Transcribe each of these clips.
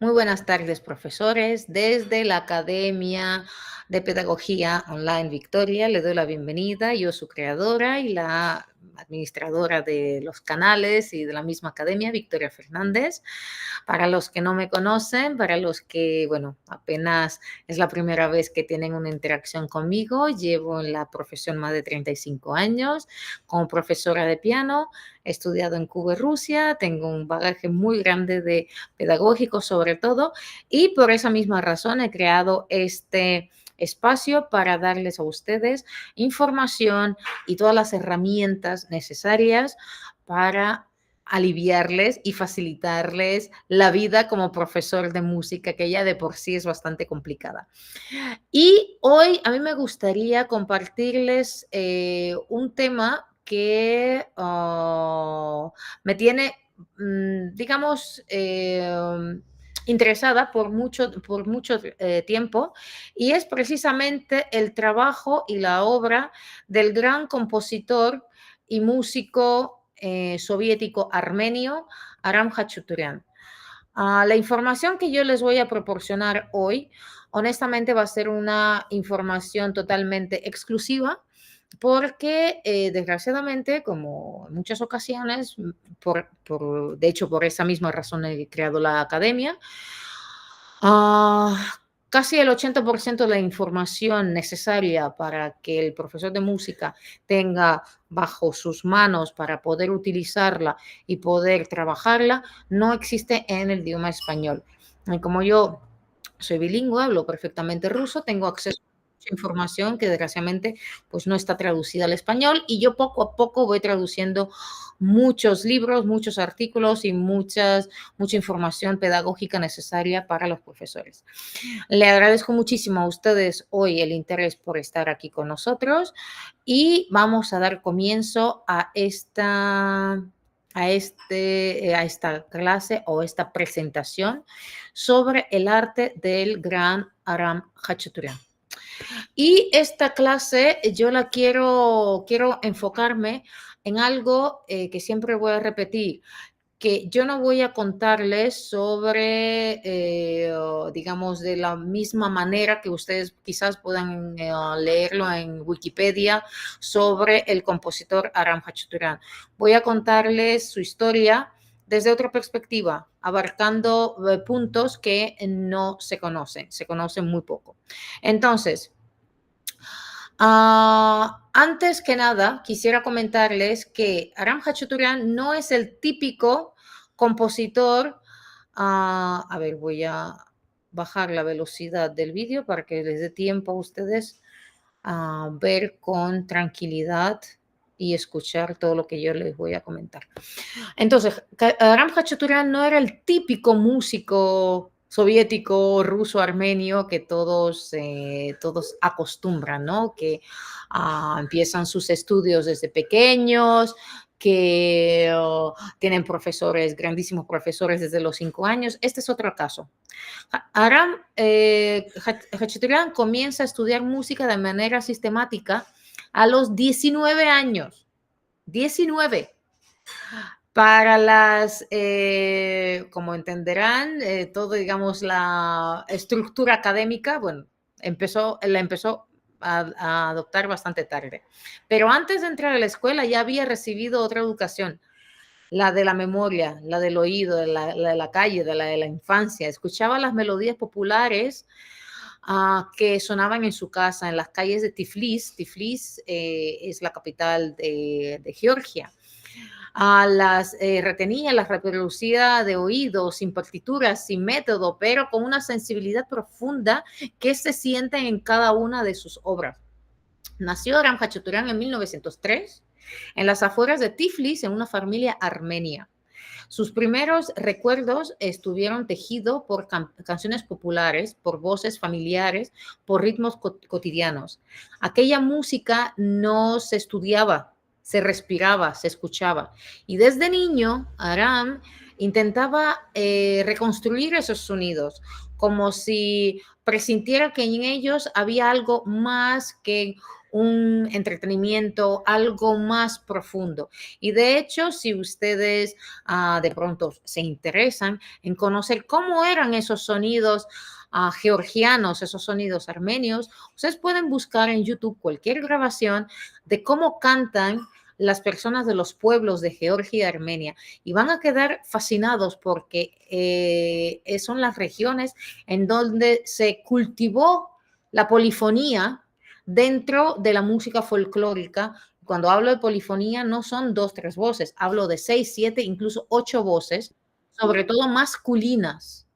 Muy buenas tardes, profesores. Desde la Academia de Pedagogía Online Victoria, le doy la bienvenida. Yo, su creadora y la administradora de los canales y de la misma academia, Victoria Fernández. Para los que no me conocen, para los que, bueno, apenas es la primera vez que tienen una interacción conmigo, llevo en la profesión más de 35 años como profesora de piano. He estudiado en Cuba y Rusia, tengo un bagaje muy grande de pedagógico sobre todo, y por esa misma razón he creado este espacio para darles a ustedes información y todas las herramientas necesarias para aliviarles y facilitarles la vida como profesor de música, que ya de por sí es bastante complicada. Y hoy a mí me gustaría compartirles un tema que me tiene, digamos, interesada por mucho tiempo, y es precisamente el trabajo y la obra del gran compositor y músico soviético armenio Aram Khachaturian. La información que yo les voy a proporcionar hoy, honestamente, va a ser una información totalmente exclusiva porque, desgraciadamente, como en muchas ocasiones, de hecho, por esa misma razón he creado la academia. Ah, Casi el 80% de la información necesaria para que el profesor de música tenga bajo sus manos para poder utilizarla y poder trabajarla, no existe en el idioma español. Y como yo soy bilingüe, hablo perfectamente ruso, tengo acceso a mucha información que desgraciadamente pues no está traducida al español, y yo poco a poco voy traduciendo muchos libros, muchos artículos y mucha información pedagógica necesaria para los profesores. Le agradezco muchísimo a ustedes hoy el interés por estar aquí con nosotros, y vamos a dar comienzo a esta clase o esta presentación sobre el arte del gran Aram Khachaturian. Y esta clase yo la quiero enfocarme en algo que siempre voy a repetir, que yo no voy a contarles sobre, digamos, de la misma manera que ustedes quizás puedan leerlo en Wikipedia sobre el compositor Aram Khachaturian. Voy a contarles su historia desde otra perspectiva, abarcando puntos que no se conocen muy poco. Entonces, antes que nada, quisiera comentarles que Aram Khachaturian no es el típico compositor. A ver, voy a bajar la velocidad del vídeo para que les dé tiempo a ustedes a ver con tranquilidad y escuchar todo lo que yo les voy a comentar. Entonces, Aram Khachaturian no era el típico músico soviético, ruso, armenio que todos acostumbran, ¿no? Que empiezan sus estudios desde pequeños, que tienen profesores, grandísimos profesores desde los 5 años. Este es otro caso. Aram Khachaturian comienza a estudiar música de manera sistemática a los 19 años. 19. Como entenderán, todo, digamos, la estructura académica, bueno, la empezó a adoptar bastante tarde. Pero antes de entrar a la escuela ya había recibido otra educación, la de la memoria, la del oído, la de la calle, de la infancia. Escuchaba las melodías populares que sonaban en su casa, en las calles de Tiflis. Tiflis es la capital de Georgia. Retenía, las reproducía de oído, sin partituras, sin método, pero con una sensibilidad profunda que se siente en cada una de sus obras. Nació Aram Khachaturian en 1903 en las afueras de Tiflis, en una familia armenia. Sus primeros recuerdos estuvieron tejidos por canciones populares, por voces familiares, por ritmos cotidianos. Aquella música no se estudiaba, se respiraba, se escuchaba. Y desde niño, Aram intentaba reconstruir esos sonidos, como si presintiera que en ellos había algo más que un entretenimiento algo más profundo. Y de hecho, si ustedes de pronto se interesan en conocer cómo eran esos sonidos georgianos, esos sonidos armenios, ustedes pueden buscar en YouTube cualquier grabación de cómo cantan las personas de los pueblos de Georgia y Armenia y van a quedar fascinados porque son las regiones en donde se cultivó la polifonía dentro de la música folclórica. Cuando hablo de polifonía no son 2, 3 voces, hablo de 6, 7, incluso 8 voces, sobre todo masculinas.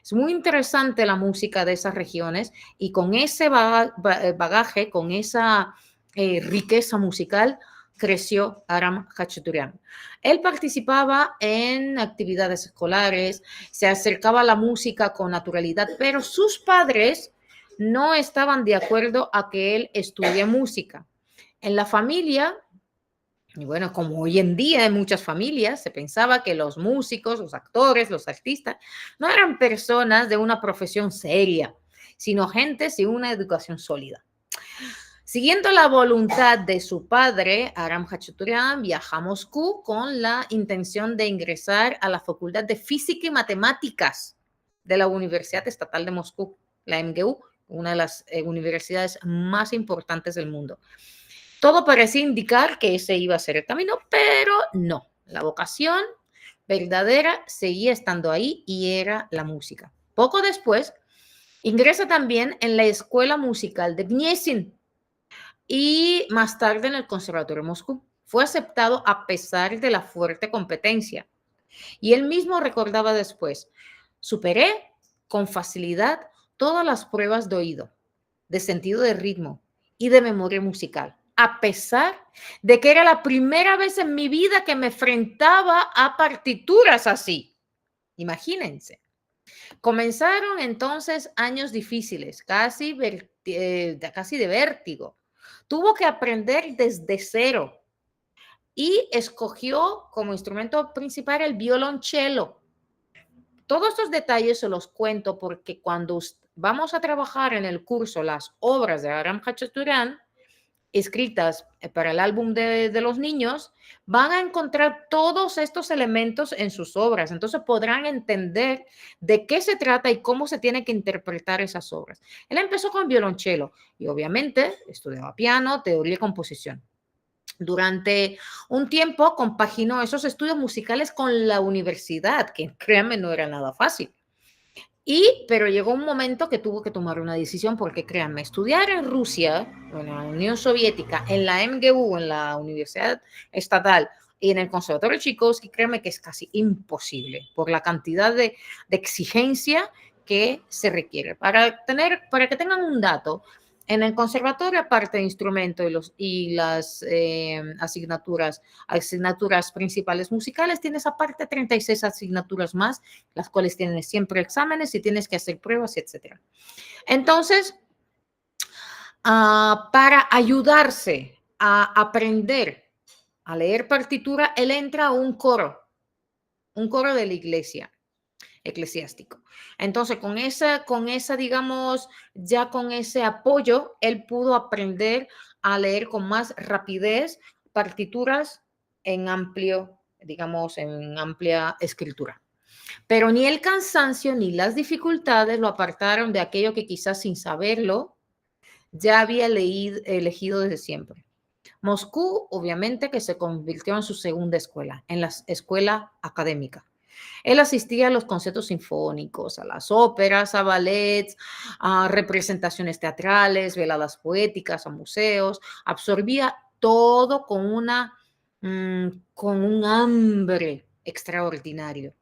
Es muy interesante la música de esas regiones y con ese bagaje, con esa riqueza musical, creció Aram Khachaturian. Él participaba en actividades escolares, se acercaba a la música con naturalidad, pero sus padres no estaban de acuerdo a que él estudie música. En la familia, y bueno, como hoy en día en muchas familias, se pensaba que los músicos, los actores, los artistas, no eran personas de una profesión seria, sino gente sin una educación sólida. Siguiendo la voluntad de su padre, Aram Khachaturian viaja a Moscú con la intención de ingresar a la Facultad de Física y Matemáticas de la Universidad Estatal de Moscú, la MGU, una de las universidades más importantes del mundo. Todo parecía indicar que ese iba a ser el camino, pero no. La vocación verdadera seguía estando ahí y era la música. Poco después, ingresa también en la Escuela Musical de Gniesin y más tarde en el Conservatorio de Moscú. Fue aceptado a pesar de la fuerte competencia. Y él mismo recordaba después, superé con facilidad todas las pruebas de oído, de sentido de ritmo y de memoria musical, a pesar de que era la primera vez en mi vida que me enfrentaba a partituras así. Imagínense. Comenzaron entonces años difíciles, casi de vértigo. Tuvo que aprender desde cero y escogió como instrumento principal el violonchelo. Todos estos detalles se los cuento porque cuando vamos a trabajar en el curso las obras de Aram Khachaturian, escritas para el álbum de los niños, van a encontrar todos estos elementos en sus obras. Entonces podrán entender de qué se trata y cómo se tiene que interpretar esas obras. Él empezó con violonchelo y obviamente estudiaba piano, teoría y composición. Durante un tiempo compaginó esos estudios musicales con la universidad, que créanme no era nada fácil. Pero llegó un momento que tuvo que tomar una decisión porque créanme, estudiar en Rusia, en la Unión Soviética, en la MGU, en la Universidad Estatal y en el Conservatorio Tchaikovsky, créanme que es casi imposible por la cantidad de exigencia que se requiere. Para que tengan un dato, en el conservatorio, aparte de instrumentos y las asignaturas principales musicales, tienes aparte 36 asignaturas más, las cuales tienen siempre exámenes y tienes que hacer pruebas, etc. Entonces, para ayudarse a aprender a leer partitura, él entra a un coro de la iglesia eclesiástico. Entonces, con esa, digamos, ya con ese apoyo, él pudo aprender a leer con más rapidez partituras en amplia escritura. Pero ni el cansancio ni las dificultades lo apartaron de aquello que quizás sin saberlo ya había elegido desde siempre. Moscú, obviamente, que se convirtió en su segunda escuela, en la escuela académica. Él asistía a los conciertos sinfónicos, a las óperas, a ballets, a representaciones teatrales, veladas poéticas, a museos. Absorbía todo con un hambre extraordinario.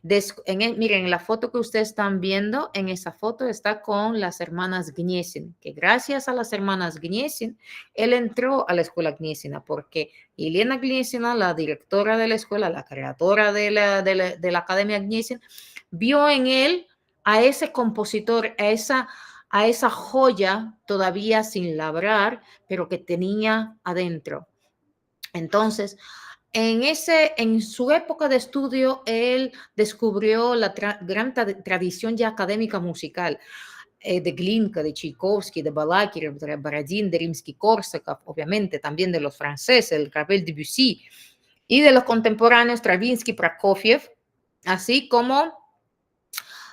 Miren, la foto que ustedes están viendo, en esa foto está con las hermanas Gniesin, que gracias a las hermanas Gniesin, él entró a la escuela Gniesina, porque Elena Gniesina, la directora de la escuela, la creadora de la Academia Gniesin, vio en él a ese compositor, a esa joya todavía sin labrar, pero que tenía adentro. Entonces, en su época de estudio, él descubrió la gran tradición ya académica musical. de Glinka, de Tchaikovsky, de Balakirev, de Borodin, de Rimsky-Korsakov, obviamente también de los franceses, el Ravel, Debussy, y de los contemporáneos Stravinsky, Prokofiev, así como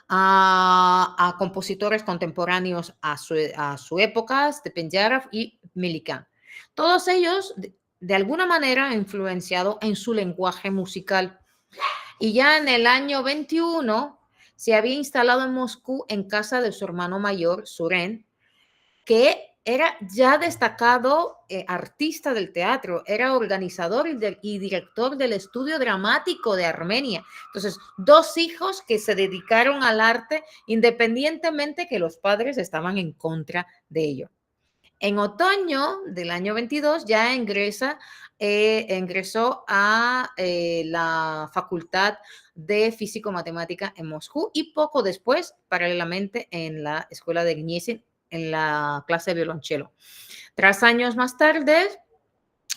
a compositores contemporáneos a su época, Stepanjarov y Milikan. Todos ellos, de alguna manera, han influenciado en su lenguaje musical. Y ya en el año 21 se había instalado en Moscú en casa de su hermano mayor, Suren, que era ya destacado artista del teatro, era organizador y director del estudio dramático de Armenia. Entonces, dos hijos que se dedicaron al arte independientemente que los padres estaban en contra de ello. En otoño del año 22 ya ingresó a la Facultad de Físico-Matemática en Moscú y poco después, paralelamente, en la Escuela de Gniesin, en la clase de violonchelo. Tras años más tarde,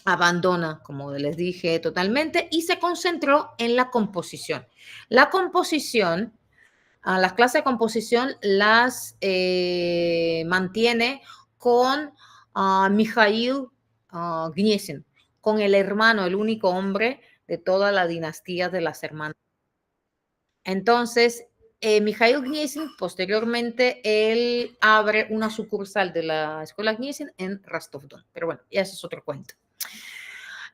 abandona, como les dije, totalmente y se concentró en la composición. La composición, las clases de composición las mantiene con Mikhail Gniesin, con el hermano, el único hombre de toda la dinastía de las hermanas. Entonces, Mikhail Gniesin, posteriormente, él abre una sucursal de la escuela Gniesin en Rostov-Don. Pero bueno, ya ese es otro cuento.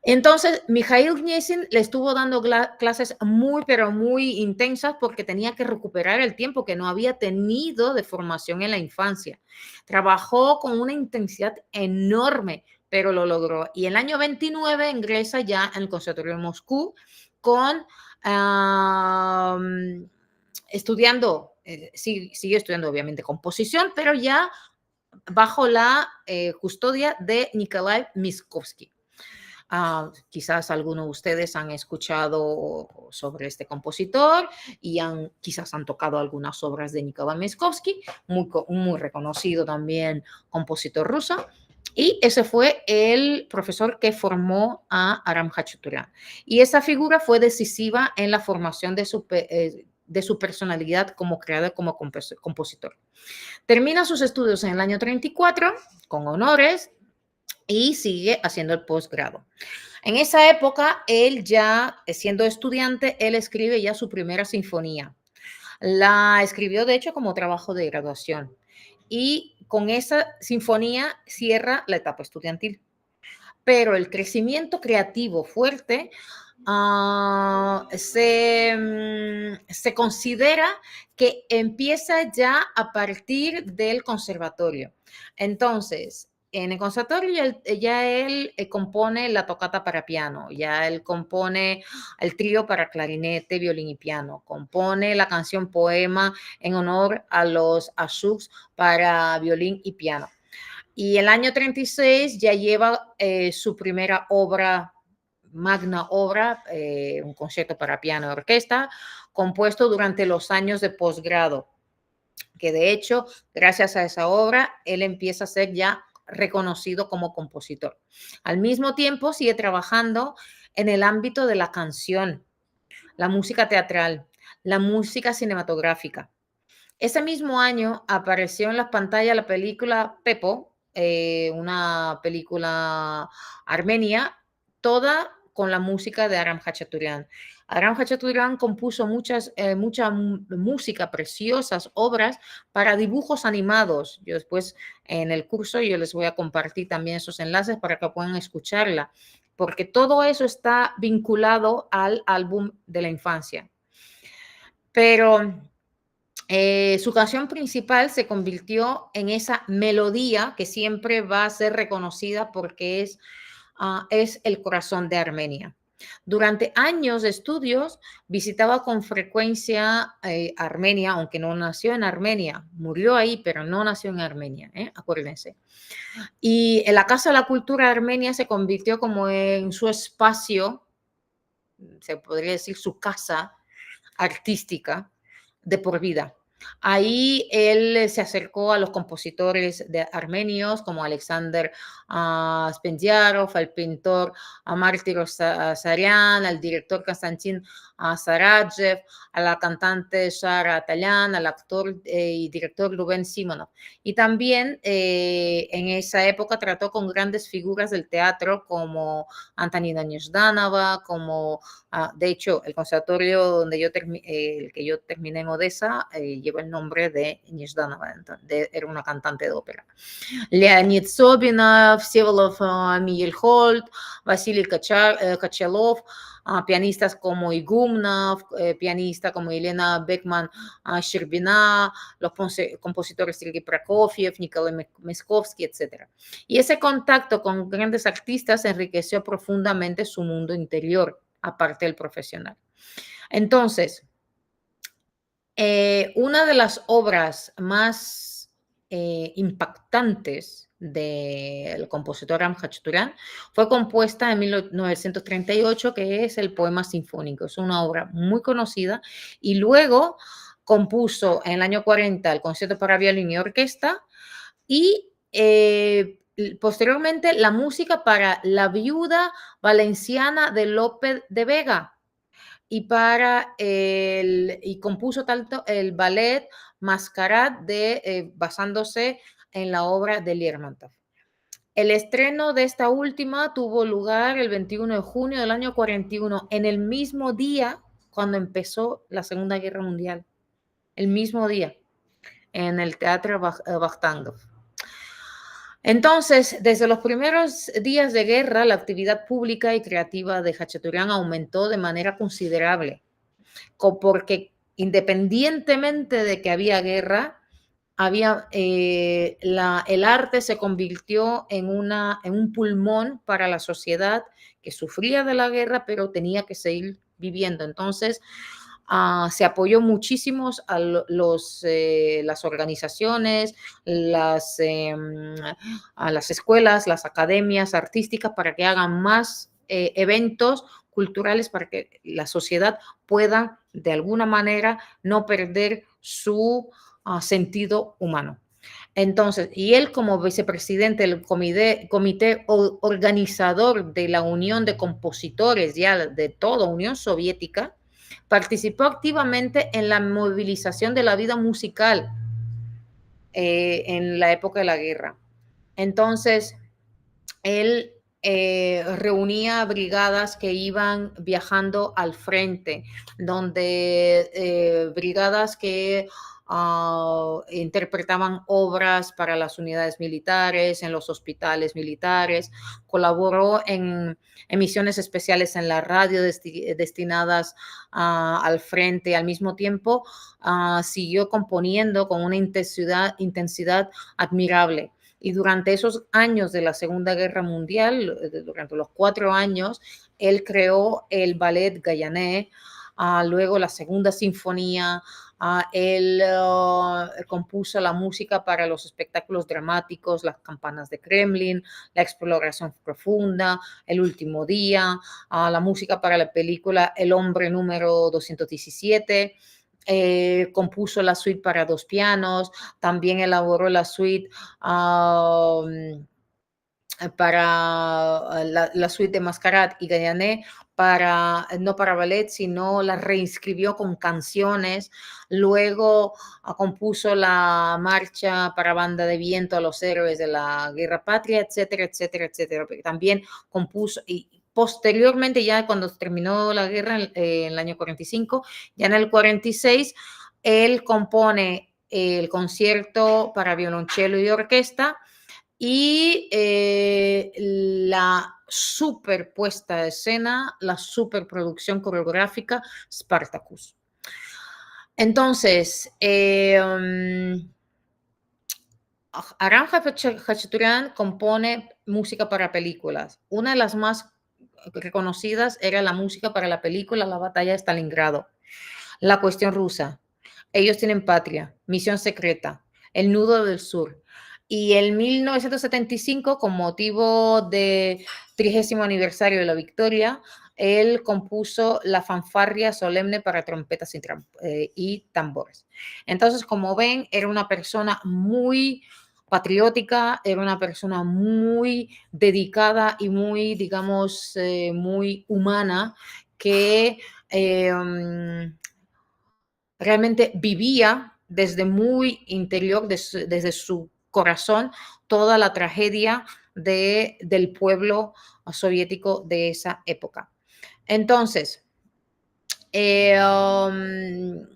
Entonces, Mikhail Gniesin le estuvo dando clases muy, pero muy intensas porque tenía que recuperar el tiempo que no había tenido de formación en la infancia. Trabajó con una intensidad enorme, pero lo logró. Y el año 29 ingresa ya en el Conservatorio de Moscú con estudiando, sigue estudiando obviamente composición, pero ya bajo la custodia de Nikolai Miskovsky. Quizás algunos de ustedes han escuchado sobre este compositor y quizás han tocado algunas obras de Nikolai Miskovsky, muy reconocido también compositor ruso. Y ese fue el profesor que formó a Aram Khachaturian. Y esa figura fue decisiva en la formación de su personalidad como creador, como compositor. Termina sus estudios en el año 34 con honores y sigue haciendo el posgrado. En esa época, él ya siendo estudiante, él escribe ya su primera sinfonía. La escribió, de hecho, como trabajo de graduación. Y con esa sinfonía cierra la etapa estudiantil. Pero el crecimiento creativo fuerte se considera que empieza ya a partir del conservatorio. Entonces, en el conservatorio ya él compone la tocata para piano, ya él compone el trío para clarinete, violín y piano, compone la canción poema en honor a los Ashuks para violín y piano. Y el año 36 ya lleva su primera obra, magna obra, un concierto para piano y orquesta, compuesto durante los años de posgrado, que de hecho, gracias a esa obra, él empieza a ser ya reconocido como compositor. Al mismo tiempo, sigue trabajando en el ámbito de la canción, la música teatral, la música cinematográfica. Ese mismo año apareció en las pantallas la película Pepo, una película armenia, toda con la música de Aram Khachaturian. Aram Khachaturian compuso mucha música, preciosas obras para dibujos animados. Yo después en el curso yo les voy a compartir también esos enlaces para que puedan escucharla, porque todo eso está vinculado al álbum de la infancia. Pero su canción principal se convirtió en esa melodía que siempre va a ser reconocida porque es el corazón de Armenia. Durante años de estudios visitaba con frecuencia Armenia, aunque no nació en Armenia, murió ahí, pero no nació en Armenia, acuérdense. Y en la Casa de la Cultura Armenia se convirtió como en su espacio, se podría decir su casa artística de por vida. Ahí él se acercó a los compositores armenios como Alexander Spendiarov, al pintor Martir Saryan, al director Konstantin Sarajev, a la cantante Shara Talyan, al actor y director Rubén Simonov. Y también en esa época trató con grandes figuras del teatro como Antonina Nezhdanova, como de hecho el conservatorio donde el que yo terminé en Odessa lleva el nombre de Nezhdanova, era una cantante de ópera. Leonid Sobinov, Всеволод Миельхольд, Vasily Kachelov, pianistas como Igumnov, pianista como Elena Beckman Sherbina, los compositores Sergei Prokofiev, Nikolai Meskovsky, etc. Y ese contacto con grandes artistas enriqueció profundamente su mundo interior, aparte del profesional. Entonces, una de las obras más impactantes del compositor Aram Khachaturian fue compuesta en 1938, que es el poema sinfónico. Es una obra muy conocida y luego compuso en el año 40 el concierto para violín y orquesta y posteriormente la música para La viuda valenciana de Lope de Vega y compuso tanto el ballet Mascarade basándose en la obra de Lermontov. El estreno de esta última tuvo lugar el 21 de junio del año 41, en el mismo día cuando empezó la Segunda Guerra Mundial. El mismo día, en el Teatro Vakhtangov. Entonces, desde los primeros días de guerra, la actividad pública y creativa de Khachaturian aumentó de manera considerable, porque independientemente de que había guerra, el arte se convirtió en un pulmón para la sociedad que sufría de la guerra, pero tenía que seguir viviendo. Entonces, se apoyó muchísimo a las organizaciones, a las escuelas, las academias artísticas para que hagan más eventos culturales para que la sociedad pueda de alguna manera no perder su sentido humano. Entonces, y él como vicepresidente del comité organizador de la Unión de Compositores ya de toda Unión Soviética, participó activamente en la movilización de la vida musical en la época de la guerra. Entonces, él reunía brigadas que iban viajando al frente, donde brigadas que interpretaban obras para las unidades militares, en los hospitales militares, colaboró en emisiones especiales en la radio destinadas al frente. Al mismo tiempo, siguió componiendo con una intensidad admirable. Y durante esos años de la Segunda Guerra Mundial, durante los 4 años, él creó el ballet Gayané, luego la Segunda Sinfonía, él compuso la música para los espectáculos dramáticos, las campanas de Kremlin, la exploración profunda, el último día, la música para la película El hombre número 217, compuso la suite para 2 pianos, también elaboró la suite para la suite de Mascarat y Gayané, no para ballet, sino la reinscribió con canciones. Luego compuso la marcha para banda de viento a los héroes de la Guerra Patria, etcétera, etcétera, etcétera. También compuso, y posteriormente, ya cuando terminó la guerra en el año 45, ya en el 46, él compone el concierto para violonchelo y orquesta, y la superpuesta de escena, la superproducción coreográfica Spartacus. Entonces, Aram Khachaturian compone música para películas. Una de las más reconocidas era la música para la película La batalla de Stalingrado, La cuestión rusa, Ellos tienen patria, Misión secreta, El nudo del sur. Y en 1975, con motivo del 30º aniversario de la victoria, él compuso la fanfarria solemne para trompetas y tambores. Entonces, como ven, era una persona muy patriótica, era una persona muy dedicada y muy, digamos, muy humana, que realmente vivía desde muy interior, desde su corazón, toda la tragedia del pueblo soviético de esa época. Entonces, eh, um,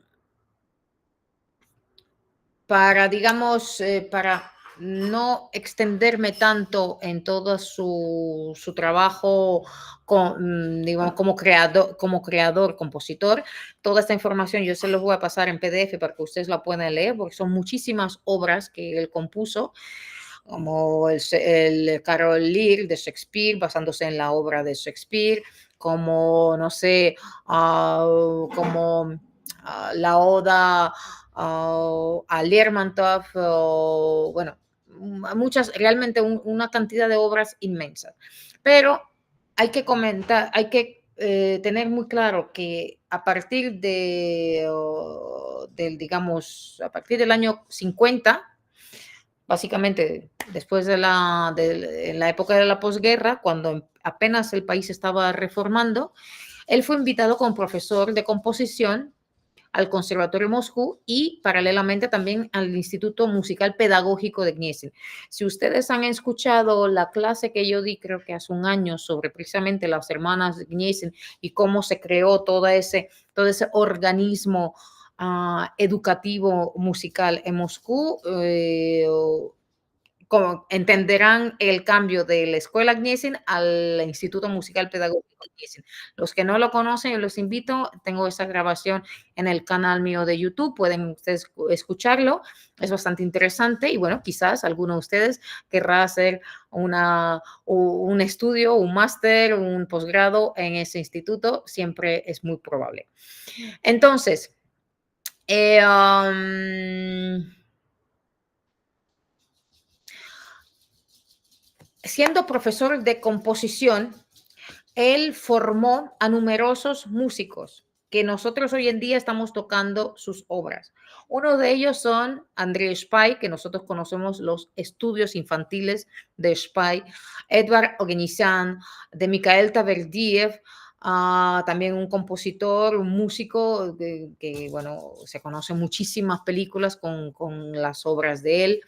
para, digamos, para no extenderme tanto en todo su trabajo digamos, como creador, compositor, toda esta información yo se los voy a pasar en PDF para que ustedes la puedan leer, porque son muchísimas obras que él compuso, como el Carol Lear de Shakespeare, basándose en la obra de Shakespeare, como, no sé, como la Oda a Lermontov, bueno, muchas, realmente una cantidad de obras inmensas. Pero hay que comentar, hay que tener muy claro que a partir digamos, a partir del año 50, básicamente después en la época de la posguerra, cuando apenas el país estaba reformando, él fue invitado como profesor de composición al Conservatorio de Moscú y paralelamente también al Instituto Musical Pedagógico de Gniesin. Si ustedes han escuchado la clase que yo di, creo que hace un año, sobre precisamente las hermanas Gniesin y cómo se creó todo ese organismo educativo musical en Moscú, como entenderán el cambio de la Escuela Gniesin al Instituto Musical Pedagógico Gniesin. Los que no lo conocen, yo los invito, tengo esa grabación en el canal mío de YouTube, pueden ustedes escucharlo, es bastante interesante y bueno, quizás alguno de ustedes querrá hacer un estudio, un máster, un posgrado en ese instituto, siempre es muy probable. Entonces, siendo profesor de composición, él formó a numerosos músicos que nosotros hoy en día estamos tocando sus obras. Uno de ellos son Andrei Spy, que nosotros conocemos los estudios infantiles de Spy, Edvard Ogenisyan, de Mikhail Taverdiev, también un compositor, un músico que, bueno, se conocen muchísimas películas con las obras de él,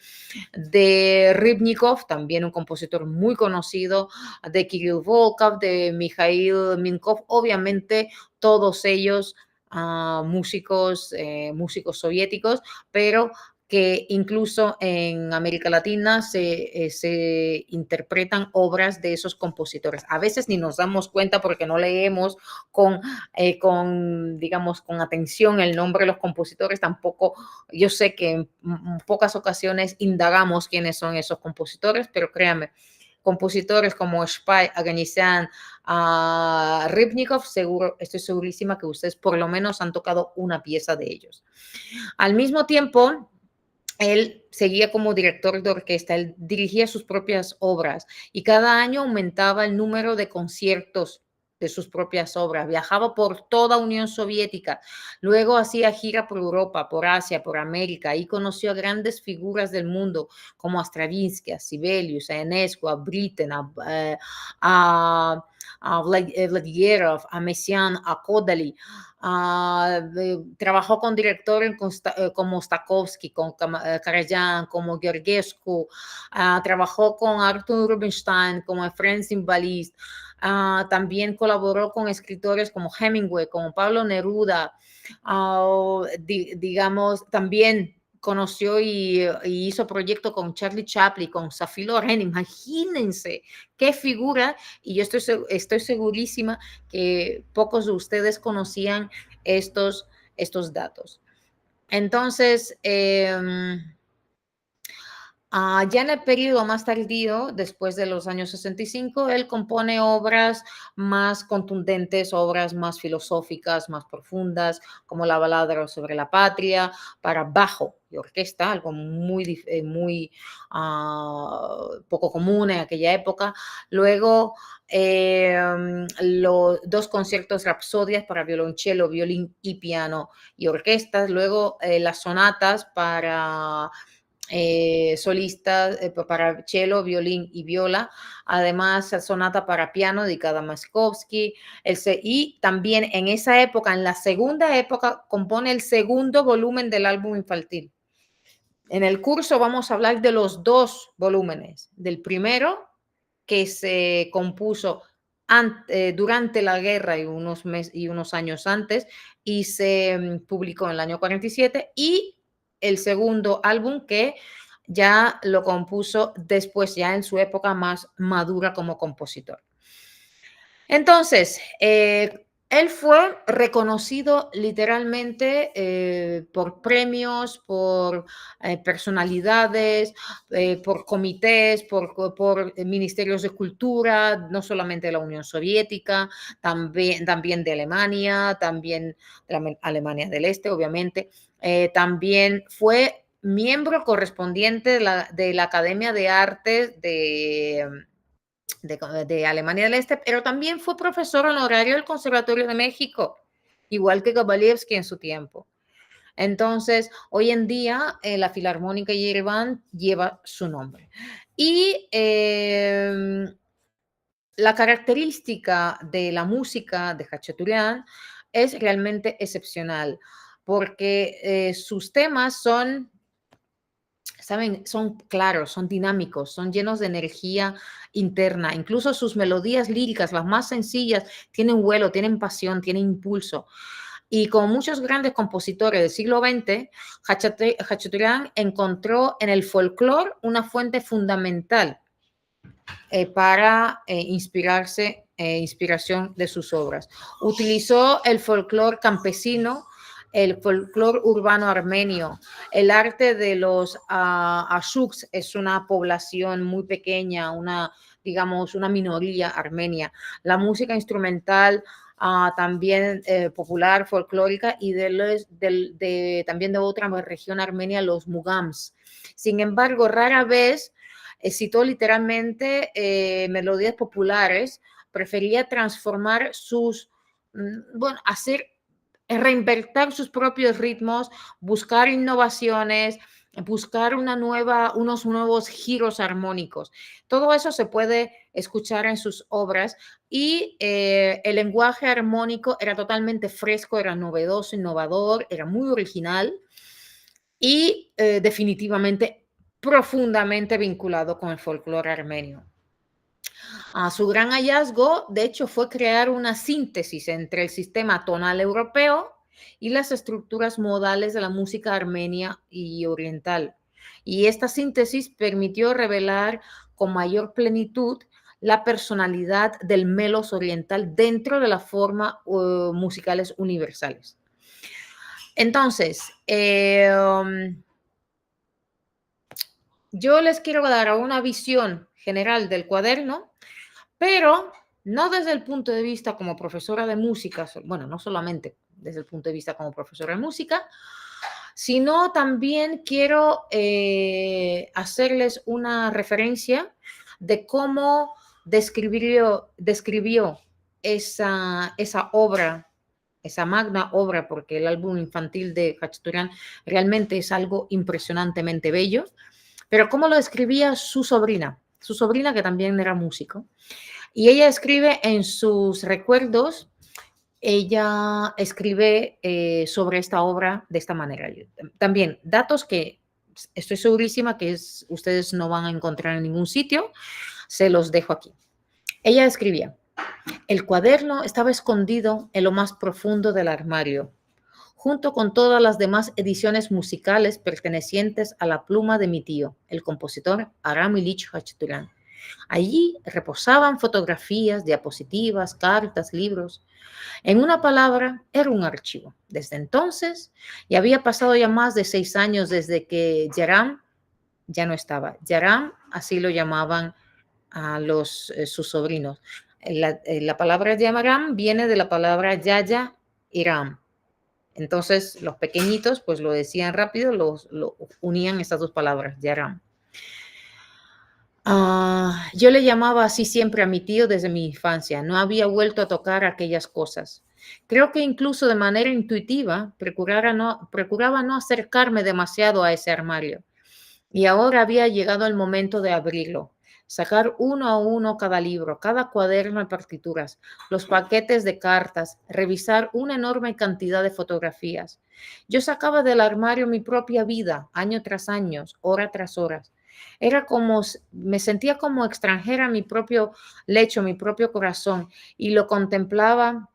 de Rybnikov, también un compositor muy conocido, de Kirill Volkov, de Mikhail Minkov, obviamente todos ellos músicos soviéticos, pero que incluso en América Latina se interpretan obras de esos compositores. A veces ni nos damos cuenta porque no leemos digamos, con atención el nombre de los compositores, tampoco yo sé que en pocas ocasiones indagamos quiénes son esos compositores, pero créanme, compositores como Spy, Aganesian, Rybnikov, seguro, estoy segurísima que ustedes por lo menos han tocado una pieza de ellos. Al mismo tiempo, él seguía como director de orquesta, él dirigía sus propias obras y cada año aumentaba el número de conciertos de sus propias obras, viajaba por toda Unión Soviética, luego hacía gira por Europa, por Asia, por América y conoció a grandes figuras del mundo como a Stravinsky, a Sibelius, a Enescu, a Britten, a Vladimирov, a Messiaen, a Kodaly. Trabajó con directores como Stakovsky, con Karajan, como Georgescu, trabajó con Arthur Rubinstein, como Efrem Zimbalist, también colaboró con escritores como Hemingway, como Pablo Neruda, digamos, también conoció y hizo proyecto con Charlie Chaplin, con Safi Loren, imagínense qué figura, y yo estoy segurísima que pocos de ustedes conocían estos datos. Entonces, Ya en el periodo más tardío, después de los años 65, él compone obras más contundentes, obras más filosóficas, más profundas, como la balada sobre la patria, para bajo y orquesta, algo muy poco común en aquella época. Luego, los dos conciertos rapsodias para violonchelo, violín y piano y orquestas. Luego, las sonatas para solistas para cello, violín y viola, además sonata para piano dedicada a Maskowski, y también en esa época, en la segunda época, compone el segundo volumen del álbum infantil. En el curso vamos a hablar de los dos volúmenes, del primero que se compuso durante la guerra y unos años antes y se publicó en el año 47 y el segundo álbum que ya lo compuso después, ya en su época más madura como compositor. Entonces, él fue reconocido literalmente por premios, por personalidades, por comités, por ministerios de cultura, no solamente de la Unión Soviética, también de Alemania, también de la Alemania del Este, obviamente. También fue miembro correspondiente de la Academia de Artes de Alemania del Este, pero también fue profesor honorario del Conservatorio de México, igual que Gabalievsky en su tiempo. Entonces, hoy en día, la Filarmónica de Yerevan lleva su nombre. Y la característica de la música de Khachaturian es realmente excepcional, porque sus temas son, ¿saben? Son claros, son dinámicos, son llenos de energía interna. Incluso sus melodías líricas, las más sencillas, tienen vuelo, tienen pasión, tienen impulso. Y como muchos grandes compositores del siglo XX, Khachaturian encontró en el folclore una fuente fundamental para inspiración de sus obras. Utilizó el folclore campesino, el folclore urbano armenio, el arte de los ashuks, es una población muy pequeña, digamos, una minoría armenia, la música instrumental también popular, folclórica, y también de otra región armenia, los mugams. Sin embargo, rara vez citó literalmente melodías populares, prefería transformar reinventar sus propios ritmos, buscar innovaciones, buscar unos nuevos giros armónicos. Todo eso se puede escuchar en sus obras y el lenguaje armónico era totalmente fresco, era novedoso, innovador, era muy original y definitivamente profundamente vinculado con el folclore armenio. Su gran hallazgo, de hecho, fue crear una síntesis entre el sistema tonal europeo y las estructuras modales de la música armenia y oriental. Y esta síntesis permitió revelar con mayor plenitud la personalidad del melos oriental dentro de la forma musicales universales. Entonces, yo les quiero dar una visión general del cuaderno, pero no desde el punto de vista como profesora de música, bueno, no solamente desde el punto de vista como profesora de música, sino también quiero hacerles una referencia de cómo describió esa obra, esa magna obra, porque el álbum infantil de Khachaturian realmente es algo impresionantemente bello, pero cómo lo describía su sobrina que también era músico. Y ella escribe en sus recuerdos, ella escribe sobre esta obra de esta manera. También datos que estoy segurísima que ustedes no van a encontrar en ningún sitio, se los dejo aquí. Ella escribía: el cuaderno estaba escondido en lo más profundo del armario, junto con todas las demás ediciones musicales pertenecientes a la pluma de mi tío, el compositor Aram Ilich Khachaturian. Allí reposaban fotografías, diapositivas, cartas, libros. En una palabra, era un archivo. Desde entonces, y había pasado ya más de 6 años desde que Yaram ya no estaba. Yaram, así lo llamaban a sus sobrinos. La palabra Yaram viene de la palabra Yaya y Ram. Entonces, los pequeñitos, pues lo decían rápido, lo unían estas dos palabras, Yaram. Yo le llamaba así siempre a mi tío desde mi infancia. No había vuelto a tocar aquellas cosas. Creo que incluso de manera intuitiva procuraba no acercarme demasiado a ese armario. Y ahora había llegado el momento de abrirlo, sacar uno a uno cada libro, cada cuaderno de partituras, los paquetes de cartas, revisar una enorme cantidad de fotografías. Yo sacaba del armario mi propia vida, año tras año, hora tras hora. Era como, me sentía como extranjera a mi propio lecho, mi propio corazón, y lo contemplaba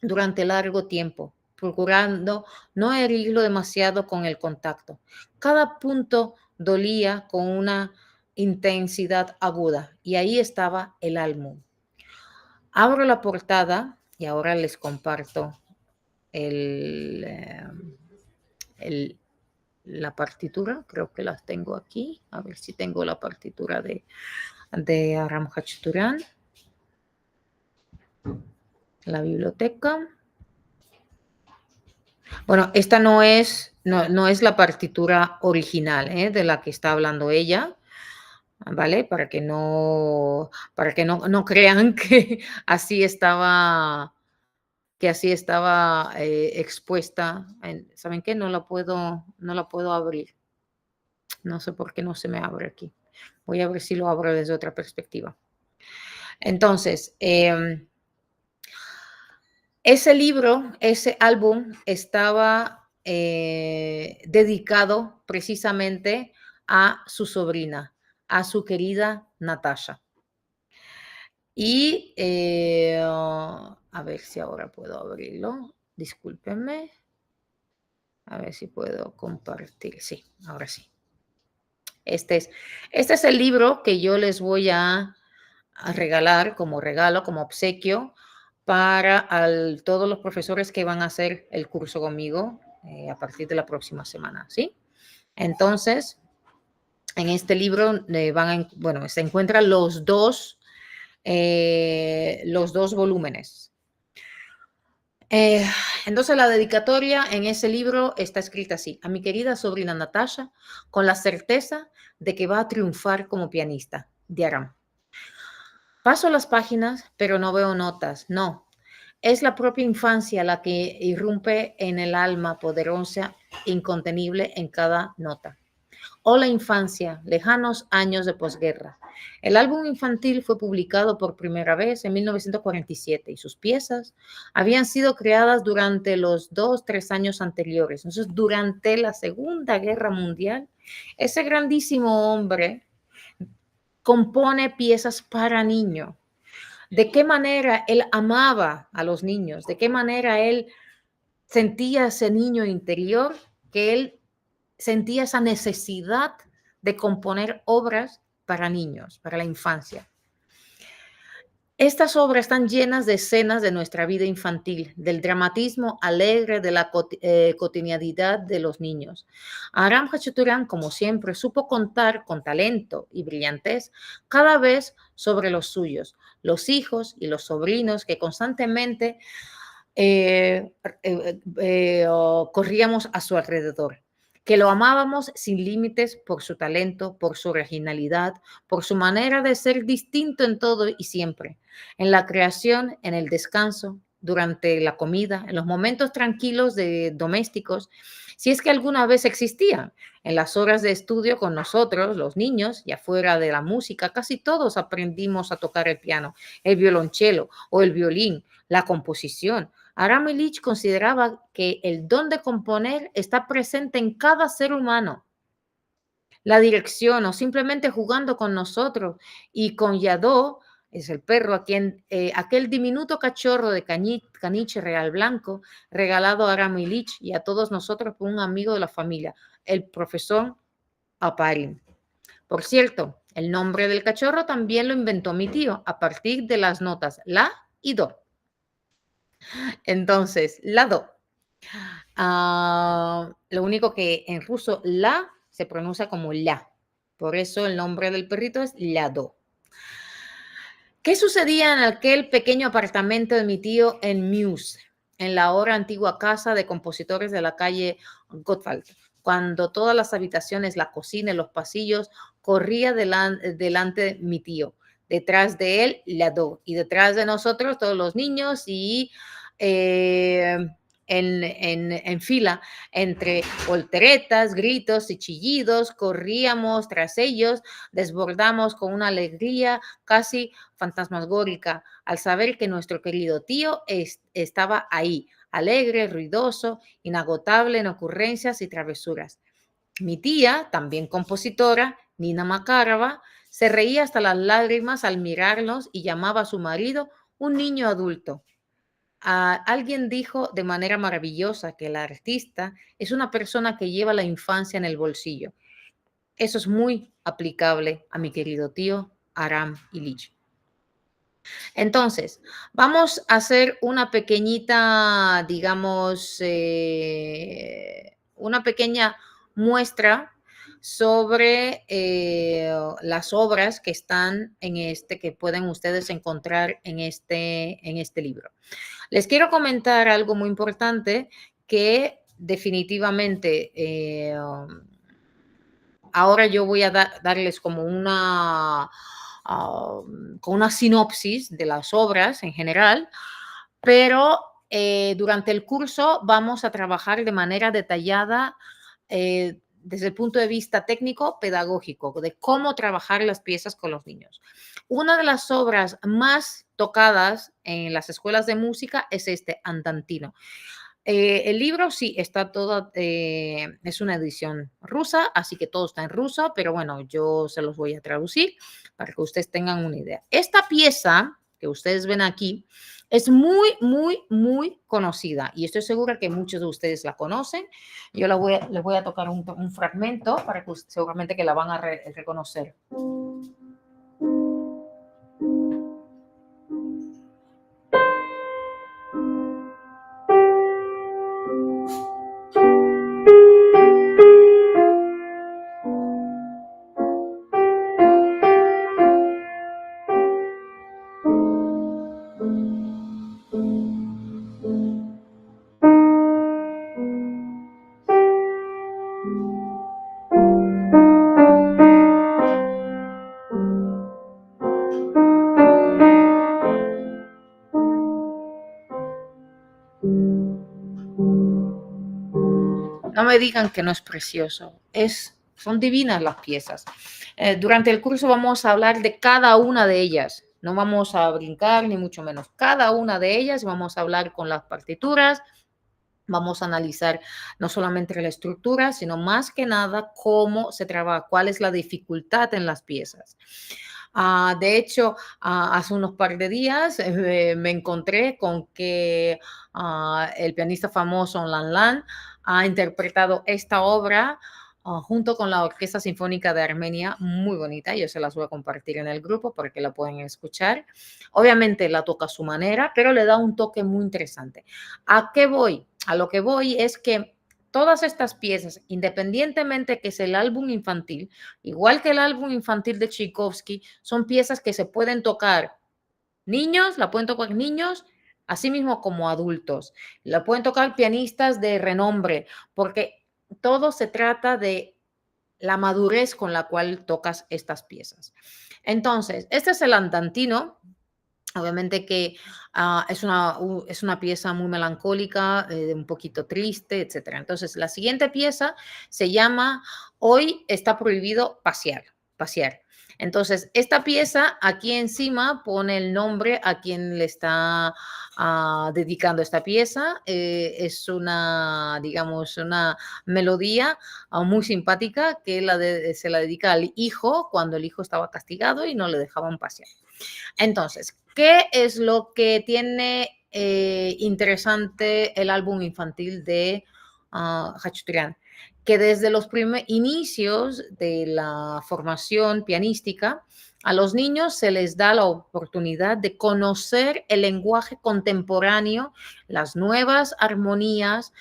durante largo tiempo, procurando no herirlo demasiado con el contacto. Cada punto dolía con una intensidad aguda y ahí estaba el álbum. Abro la portada y ahora les comparto el, eh, el- la partitura. Creo que las tengo aquí. A ver si tengo la partitura de Aram Khachaturian. La biblioteca. Bueno, esta no es la partitura original, de la que está hablando ella, ¿vale? Para que no crean que así estaba expuesta. ¿Saben qué? No la puedo abrir. No sé por qué no se me abre aquí. Voy a ver si lo abro desde otra perspectiva. Entonces, ese libro, ese álbum estaba dedicado precisamente a su sobrina, a su querida Natasha. Y a ver si ahora puedo abrirlo. Discúlpenme. A ver si puedo compartir. Sí, ahora sí. Este es el libro que yo les voy a regalar como regalo, como obsequio para todos los profesores que van a hacer el curso conmigo a partir de la próxima semana, ¿sí? Entonces, en este libro se encuentran los dos volúmenes. Entonces, la dedicatoria en ese libro está escrita así: a mi querida sobrina Natasha, con la certeza de que va a triunfar como pianista, de Aram. Paso las páginas, pero no veo notas, no. Es la propia infancia la que irrumpe en el alma poderosa, incontenible en cada nota. Oh, la infancia, lejanos años de posguerra. El álbum infantil fue publicado por primera vez en 1947 y sus piezas habían sido creadas durante los 2, 3 años anteriores. Entonces, durante la Segunda Guerra Mundial, ese grandísimo hombre compone piezas para niños. De qué manera él amaba a los niños, de qué manera él sentía ese niño interior, que él sentía esa necesidad de componer obras para niños, para la infancia. Estas obras están llenas de escenas de nuestra vida infantil, del dramatismo alegre de la cotidianidad de los niños. Aram Khachaturian, como siempre, supo contar con talento y brillantez cada vez sobre los suyos, los hijos y los sobrinos que constantemente corríamos a su alrededor, que lo amábamos sin límites por su talento, por su originalidad, por su manera de ser distinto en todo y siempre, en la creación, en el descanso, durante la comida, en los momentos tranquilos de domésticos, si es que alguna vez existían, en las horas de estudio con nosotros, los niños, y afuera de la música, casi todos aprendimos a tocar el piano, el violonchelo o el violín, la composición. Aram Ilich consideraba que el don de componer está presente en cada ser humano. La dirección o simplemente jugando con nosotros y con Yadó, es el perro a quien aquel diminuto cachorro de caniche real blanco regalado a Aram Ilich y a todos nosotros por un amigo de la familia, el profesor Aparin. Por cierto, el nombre del cachorro también lo inventó mi tío a partir de las notas la y do. Entonces, la do. Lo único que en ruso la se pronuncia como la. Por eso el nombre del perrito es Lado. ¿Qué sucedía en aquel pequeño apartamento de mi tío en Meuse, en la ahora antigua casa de compositores de la calle Gottwald? Cuando todas las habitaciones, la cocina y los pasillos corría delante mi tío. Detrás de él, Lado. Y detrás de nosotros, todos los niños y eh, en fila, entre volteretas, gritos y chillidos, corríamos tras ellos, desbordamos con una alegría casi fantasmagórica al saber que nuestro querido tío estaba ahí, alegre, ruidoso, inagotable en ocurrencias y travesuras. Mi tía, también compositora, Nina Makarova, se reía hasta las lágrimas al mirarnos y llamaba a su marido un niño adulto. Alguien dijo de manera maravillosa que el artista es una persona que lleva la infancia en el bolsillo. Eso es muy aplicable a mi querido tío Aram Ilich. Entonces, vamos a hacer una pequeñita, digamos, una pequeña muestra sobre las obras que están que pueden ustedes encontrar en este libro. Les quiero comentar algo muy importante que definitivamente ahora yo voy a darles como con una sinopsis de las obras en general, pero durante el curso vamos a trabajar de manera detallada desde el punto de vista técnico, pedagógico, de cómo trabajar las piezas con los niños. Una de las obras más tocadas en las escuelas de música es este Andantino. El libro sí está todo, es una edición rusa, así que todo está en ruso, pero bueno, yo se los voy a traducir para que ustedes tengan una idea. Esta pieza que ustedes ven aquí es muy, muy, muy conocida y estoy segura que muchos de ustedes la conocen. Yo les voy a tocar un fragmento para que seguramente que la van a reconocer. No me digan que no es precioso, son divinas las piezas. Durante el curso vamos a hablar de cada una de ellas, no vamos a brincar ni mucho menos. Cada una de ellas vamos a hablar con las partituras, vamos a analizar no solamente la estructura, sino más que nada cómo se trabaja, cuál es la dificultad en las piezas. De hecho, hace unos par de días me encontré con que el pianista famoso Lan Lan ha interpretado esta obra junto con la Orquesta Sinfónica de Armenia, muy bonita. Yo se las voy a compartir en el grupo para que la puedan escuchar. Obviamente la toca a su manera, pero le da un toque muy interesante. ¿A qué voy? A lo que voy es que todas estas piezas, independientemente que es el álbum infantil, igual que el álbum infantil de Tchaikovsky, son piezas que se pueden tocar niños, la pueden tocar niños, así mismo como adultos. La pueden tocar pianistas de renombre, porque todo se trata de la madurez con la cual tocas estas piezas. Entonces, este es el andantino. Obviamente que es una pieza muy melancólica, un poquito triste, etcétera. Entonces, la siguiente pieza se llama Hoy está prohibido pasear. Entonces, esta pieza aquí encima pone el nombre a quien le está dedicando esta pieza. Es una, digamos, una melodía muy simpática que se la dedica al hijo cuando el hijo estaba castigado y no le dejaban pasear. Entonces, ¿qué es lo que tiene interesante el álbum infantil de Hachuturian? Que desde los inicios de la formación pianística, a los niños se les da la oportunidad de conocer el lenguaje contemporáneo, las nuevas armonías,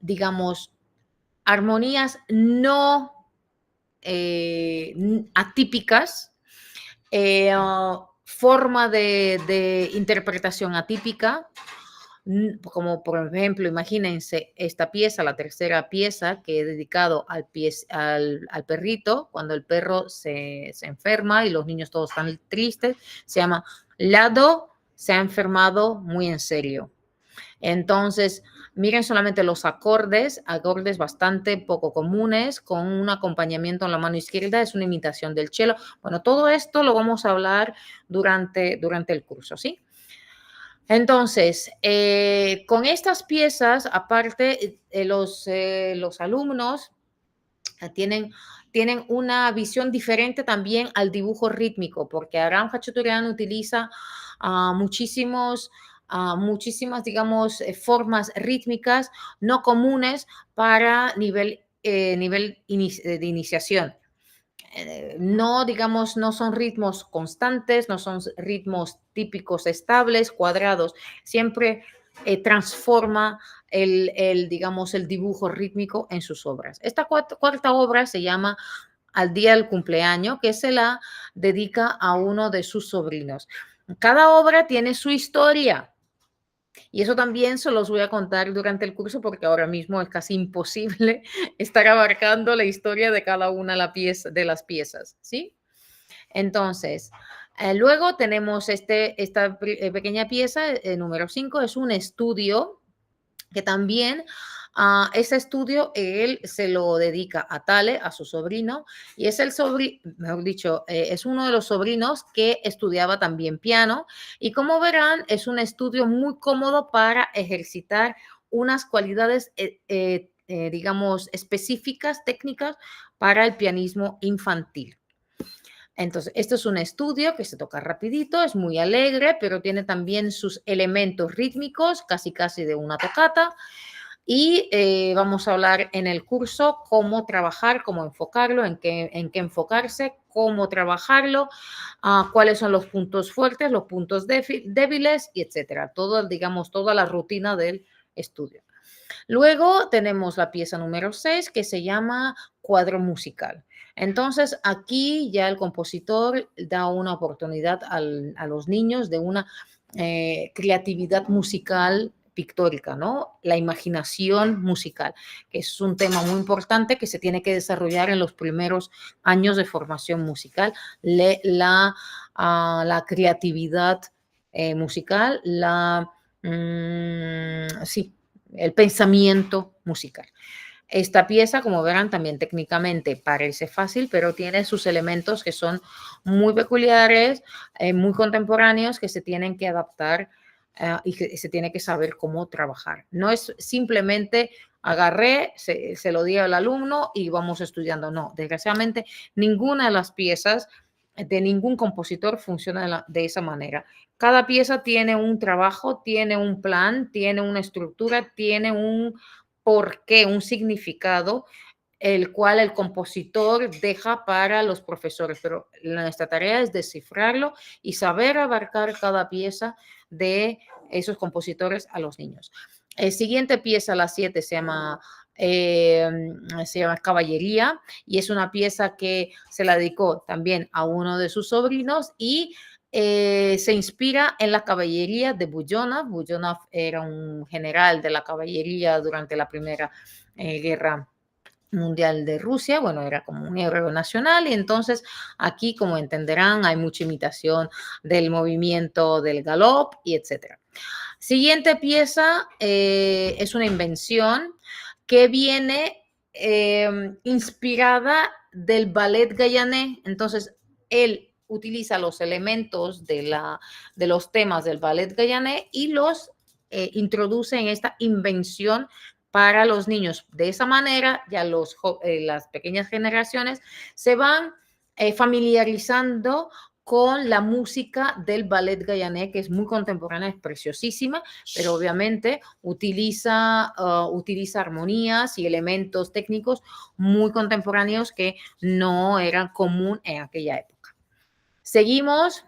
digamos, armonías no atípicas, forma de interpretación atípica, como por ejemplo, imagínense esta pieza, la tercera pieza que he dedicado al perrito, cuando el perro se enferma y los niños todos están tristes, se llama Lado se ha enfermado muy en serio. Entonces, miren solamente los acordes bastante poco comunes, con un acompañamiento en la mano izquierda, es una imitación del cello. Bueno, todo esto lo vamos a hablar durante el curso, ¿sí? Entonces, con estas piezas, aparte, los alumnos tienen una visión diferente también al dibujo rítmico, porque Aram Khachaturian utiliza muchísimas, digamos, formas rítmicas no comunes para de iniciación. No, digamos, no son ritmos constantes, no son ritmos típicos estables, cuadrados. Siempre transforma digamos, el dibujo rítmico en sus obras. Esta cuarta obra se llama Al día del cumpleaños, que se la dedica a uno de sus sobrinos. Cada obra tiene su historia. Y eso también se los voy a contar durante el curso porque ahora mismo es casi imposible estar abarcando la historia de cada una de las piezas, ¿sí? Entonces, luego tenemos esta pequeña pieza, número 5, es un estudio que también ese estudio él se lo dedica a Tale, a su sobrino, y es mejor dicho, es uno de los sobrinos que estudiaba también piano, y como verán, es un estudio muy cómodo para ejercitar unas cualidades, digamos, específicas, técnicas para el pianismo infantil. Entonces, esto es un estudio que se toca rapidito, es muy alegre, pero tiene también sus elementos rítmicos, casi de una tocata. Y vamos a hablar en el curso cómo trabajar, cómo enfocarlo, en qué enfocarse, cómo trabajarlo, cuáles son los puntos fuertes, los puntos débiles, y etcétera. Todo, digamos, toda la rutina del estudio. Luego tenemos la pieza número 6 que se llama cuadro musical. Entonces, aquí ya el compositor da una oportunidad a los niños de una creatividad musical pictórica, ¿no? La imaginación musical, que es un tema muy importante que se tiene que desarrollar en los primeros años de formación musical. La creatividad musical, sí, el pensamiento musical. Esta pieza, como verán, también técnicamente parece fácil, pero tiene sus elementos que son muy peculiares, muy contemporáneos, que se tienen que adaptar y que se tiene que saber cómo trabajar. No es simplemente agarré, se lo di al alumno y vamos estudiando. No, desgraciadamente, ninguna de las piezas de ningún compositor funciona de esa manera. Cada pieza tiene un trabajo, tiene un plan, tiene una estructura, tiene un porqué, un significado, el cual el compositor deja para los profesores, pero nuestra tarea es descifrarlo y saber abarcar cada pieza de esos compositores a los niños. El siguiente pieza, la 7, se llama Caballería y es una pieza que se la dedicó también a uno de sus sobrinos y se inspira en la caballería de Bujonov. Bujonov era un general de la caballería durante la Primera Guerra Mundial de Rusia, bueno, era como un héroe nacional y entonces aquí, como entenderán, hay mucha imitación del movimiento del galop y etcétera. Siguiente pieza es una invención que viene inspirada del ballet gayanés, entonces él utiliza los elementos de los temas del ballet gayanés y los introduce en esta invención para los niños. De esa manera, ya las pequeñas generaciones se van familiarizando con la música del ballet gayanés, que es muy contemporánea, es preciosísima, pero obviamente utiliza armonías y elementos técnicos muy contemporáneos que no eran común en aquella época. Seguimos.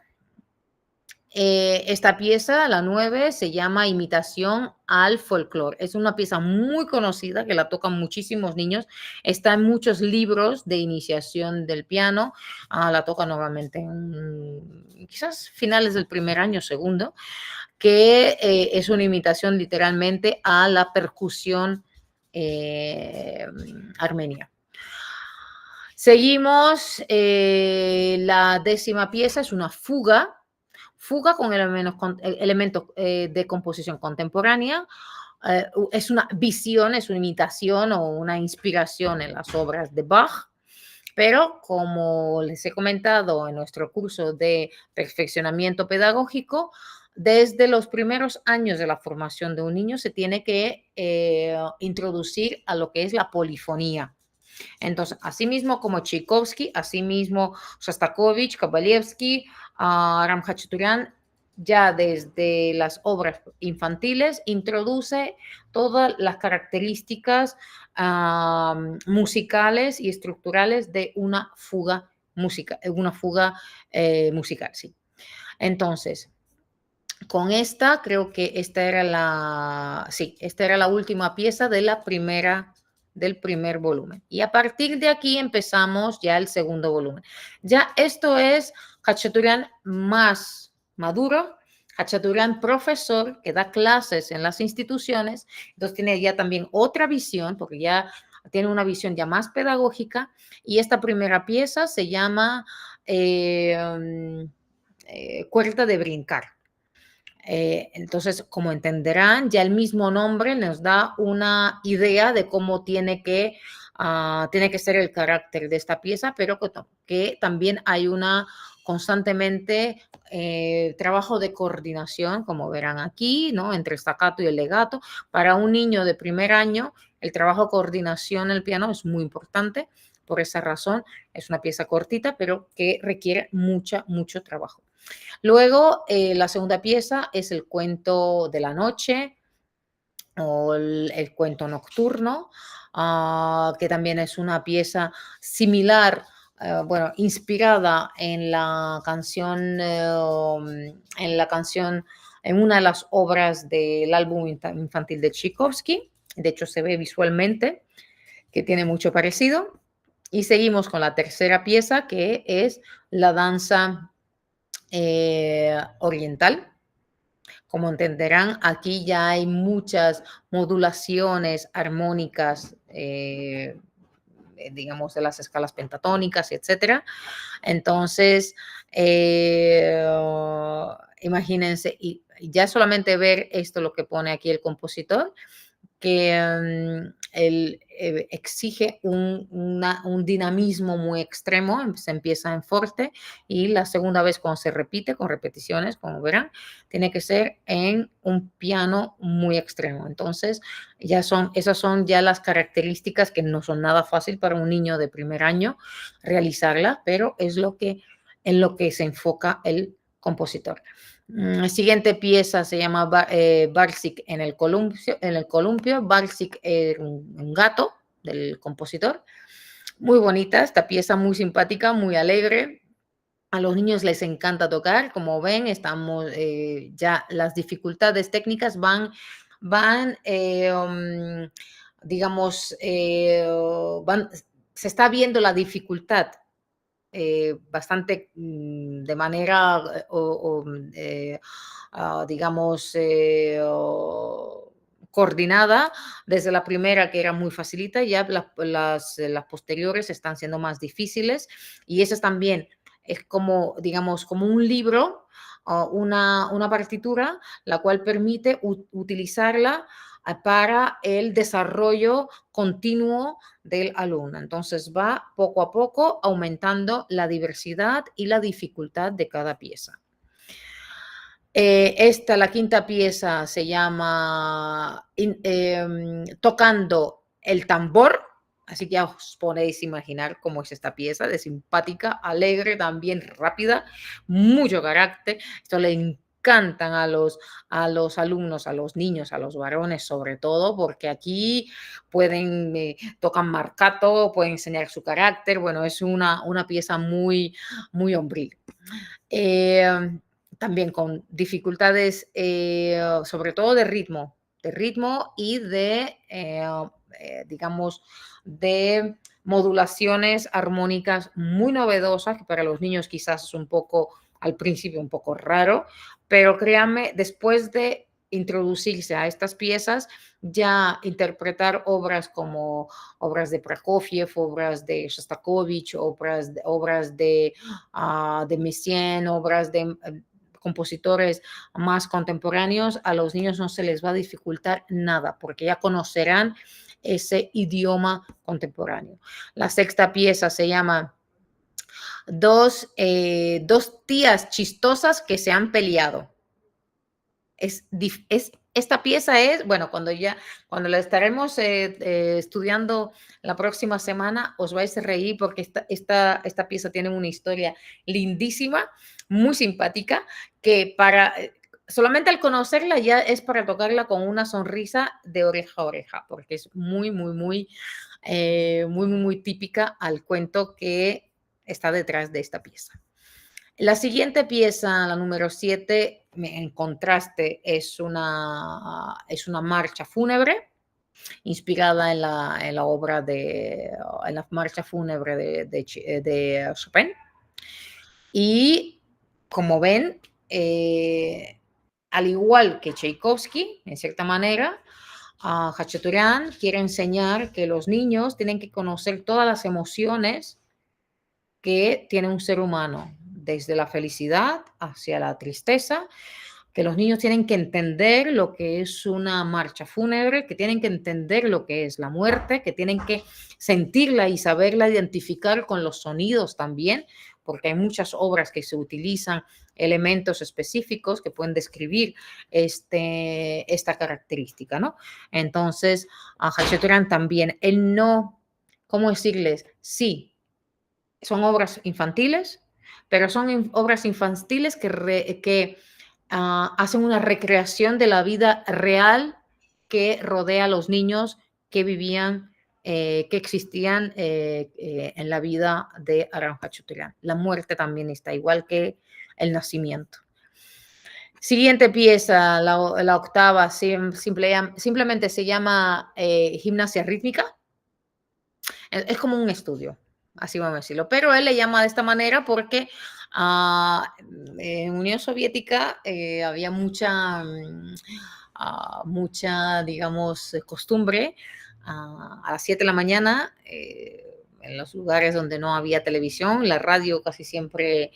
Esta pieza, la 9, se llama Imitación al folclore. Es una pieza muy conocida que la tocan muchísimos niños. Está en muchos libros de iniciación del piano. La tocan normalmente en quizás finales del primer año, segundo, que es una imitación literalmente a la percusión armenia. Seguimos, la 10ª pieza es una fuga, fuga con elementos de composición contemporánea. Es una visión, es una imitación o una inspiración en las obras de Bach, pero como les he comentado en nuestro curso de perfeccionamiento pedagógico, desde los primeros años de la formación de un niño se tiene que introducir a lo que es la polifonía. Entonces, asimismo como Tchaikovsky, asimismo Shostakovich, Kabalevsky, Aram Khachaturian, ya desde las obras infantiles introduce todas las características musicales y estructurales de una fuga musical, sí. Entonces, con esta, creo que esta era la última pieza de del primer volumen. Y a partir de aquí empezamos ya el segundo volumen. Ya esto es Khachaturian más maduro, Khachaturian profesor que da clases en las instituciones, entonces tiene ya también otra visión, porque ya tiene una visión ya más pedagógica, y esta primera pieza se llama Cuerda de brincar. Entonces, como entenderán, ya el mismo nombre nos da una idea de cómo tiene que ser el carácter de esta pieza, pero que también hay una constantemente trabajo de coordinación, como verán aquí, ¿no? Entre staccato y el legato. Para un niño de primer año, el trabajo de coordinación en el piano es muy importante. Por esa razón, es una pieza cortita, pero que requiere mucho trabajo. Luego, la segunda pieza es el cuento de la noche o el cuento nocturno, que también es una pieza similar, inspirada en la canción, en una de las obras del álbum infantil de Tchaikovsky. De hecho, se ve visualmente que tiene mucho parecido. Y seguimos con la tercera pieza, que es la danza oriental. Como entenderán, aquí ya hay muchas modulaciones armónicas, digamos, de las escalas pentatónicas, etcétera. Entonces, imagínense, y ya solamente ver esto, lo que pone aquí el compositor, que él exige un dinamismo muy extremo, se empieza en forte y la segunda vez cuando se repite, con repeticiones, como verán, tiene que ser en un piano muy extremo. Entonces, esas son ya las características que no son nada fácil para un niño de primer año realizarla, pero es en lo que se enfoca el compositor. La siguiente pieza se llama Barsik en el columpio. Barsik es un gato del compositor. Muy bonita esta pieza, muy simpática, muy alegre. A los niños les encanta tocar. Como ven, estamos ya las dificultades técnicas digamos, se está viendo la dificultad bastante de manera, digamos, coordinada. Desde la primera, que era muy facilita, ya las posteriores están siendo más difíciles, y esas también es como, digamos, como un libro, una partitura, la cual permite utilizarla para el desarrollo continuo del alumno. Entonces va poco a poco aumentando la diversidad y la dificultad de cada pieza. La quinta pieza se llama Tocando el tambor. Así que ya os podéis imaginar cómo es esta pieza, de simpática, alegre, también rápida, mucho carácter. Esto le encantan a los alumnos, a los niños, a los varones sobre todo, porque aquí tocan marcato, pueden enseñar su carácter. Bueno, es una pieza muy hombril. también con dificultades, sobre todo de ritmo y digamos, de modulaciones armónicas muy novedosas, que para los niños quizás es un poco, al principio, un poco raro, pero créanme, después de introducirse a estas piezas, ya interpretar obras como obras de Prokofiev, obras de Shostakovich, de Messiaen, obras de compositores más contemporáneos, a los niños no se les va a dificultar nada, porque ya conocerán ese idioma contemporáneo. La sexta pieza se llama Dos tías chistosas que se han peleado. Esta pieza es, bueno, cuando la estaremos estudiando la próxima semana, os vais a reír porque esta pieza tiene una historia lindísima, muy simpática, que solamente al conocerla ya es para tocarla con una sonrisa de oreja a oreja, porque es muy, muy, muy típica al cuento que está detrás de esta pieza. La siguiente pieza, la número 7, en contraste, es una marcha fúnebre inspirada en la obra en la marcha fúnebre de Chopin. Y como ven, al igual que Tchaikovsky, en cierta manera, Khachaturian quiere enseñar que los niños tienen que conocer todas las emociones que tiene un ser humano, desde la felicidad hacia la tristeza, que los niños tienen que entender lo que es una marcha fúnebre, que tienen que entender lo que es la muerte, que tienen que sentirla y saberla identificar con los sonidos también, porque hay muchas obras que se utilizan elementos específicos que pueden describir esta característica, ¿no? Entonces, a Khachaturian también, él no, ¿cómo decirles? Sí, son obras infantiles, pero son obras infantiles que hacen una recreación de la vida real que rodea a los niños que vivían, que existían en la vida de Aram Khachaturian. La muerte también está igual que el nacimiento. Siguiente pieza, la octava, simplemente se llama Gimnasia Rítmica. Es como un estudio, así vamos a decirlo. Pero él le llama de esta manera porque en Unión Soviética había mucha, digamos, costumbre a las 7 de la mañana, en los lugares donde no había televisión, la radio casi siempre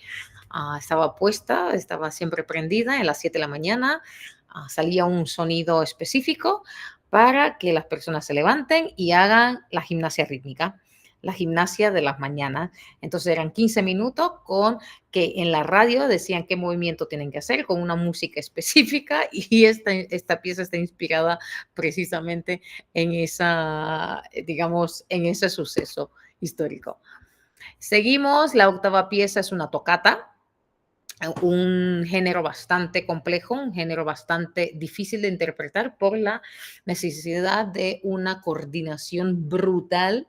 estaba puesta, estaba siempre prendida. En las 7 de la mañana salía un sonido específico para que las personas se levanten y hagan la gimnasia rítmica, la gimnasia de las mañanas. Entonces eran 15 minutos con que en la radio decían qué movimiento tienen que hacer con una música específica, y esta pieza está inspirada precisamente en digamos, en ese suceso histórico. Seguimos, la octava pieza es una tocata, un género bastante complejo, un género bastante difícil de interpretar por la necesidad de una coordinación brutal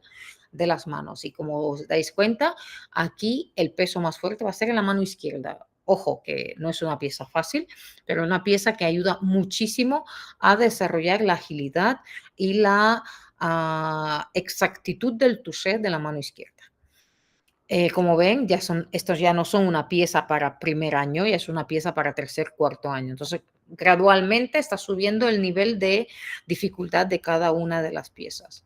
de las manos. Y como os dais cuenta, aquí el peso más fuerte va a ser en la mano izquierda. Ojo, que no es una pieza fácil, pero una pieza que ayuda muchísimo a desarrollar la agilidad y la exactitud del touché de la mano izquierda. Como ven, estos ya no son una pieza para primer año, ya es una pieza para tercer, cuarto año. Entonces, gradualmente está subiendo el nivel de dificultad de cada una de las piezas.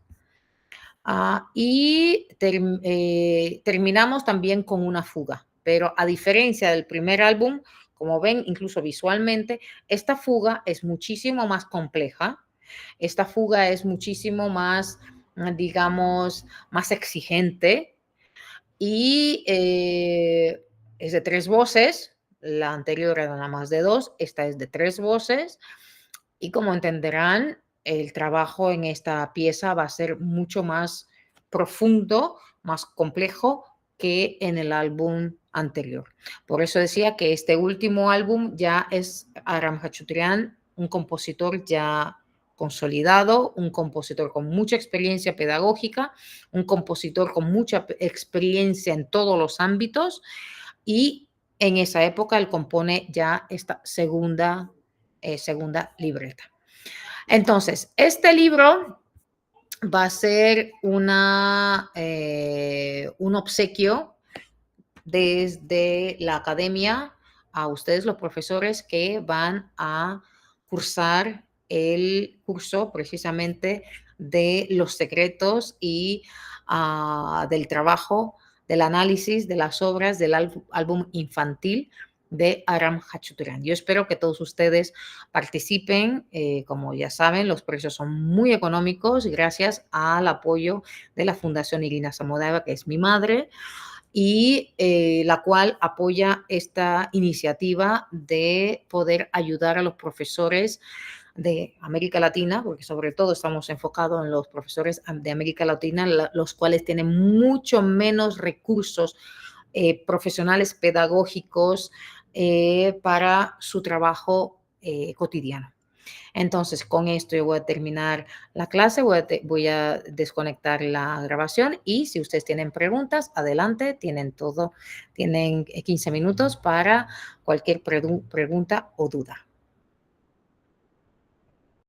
Terminamos también con una fuga, pero a diferencia del primer álbum, como ven, incluso visualmente, esta fuga es muchísimo más compleja. Esta fuga es muchísimo más, digamos, más exigente, y es de 3 voces. La anterior era nada más de 2, esta es de 3 voces, y como entenderán, el trabajo en esta pieza va a ser mucho más profundo, más complejo que en el álbum anterior. Por eso decía que este último álbum ya es Aram Khachaturian, un compositor ya consolidado, un compositor con mucha experiencia pedagógica, un compositor con mucha experiencia en todos los ámbitos, y en esa época él compone ya esta segunda libreta. Entonces, este libro va a ser un obsequio desde la academia a ustedes, los profesores que van a cursar el curso precisamente de los secretos y del trabajo, del análisis de las obras del álbum infantil de Aram Hachuturian. Yo espero que todos ustedes participen. Como ya saben, los precios son muy económicos gracias al apoyo de la Fundación Irina Samodeva, que es mi madre, y la cual apoya esta iniciativa de poder ayudar a los profesores de América Latina, porque sobre todo estamos enfocados en los profesores de América Latina, los cuales tienen mucho menos recursos profesionales pedagógicos para su trabajo cotidiano. Entonces, con esto yo voy a terminar la clase, voy a desconectar la grabación y si ustedes tienen preguntas, adelante, tienen 15 minutos para cualquier pregunta o duda.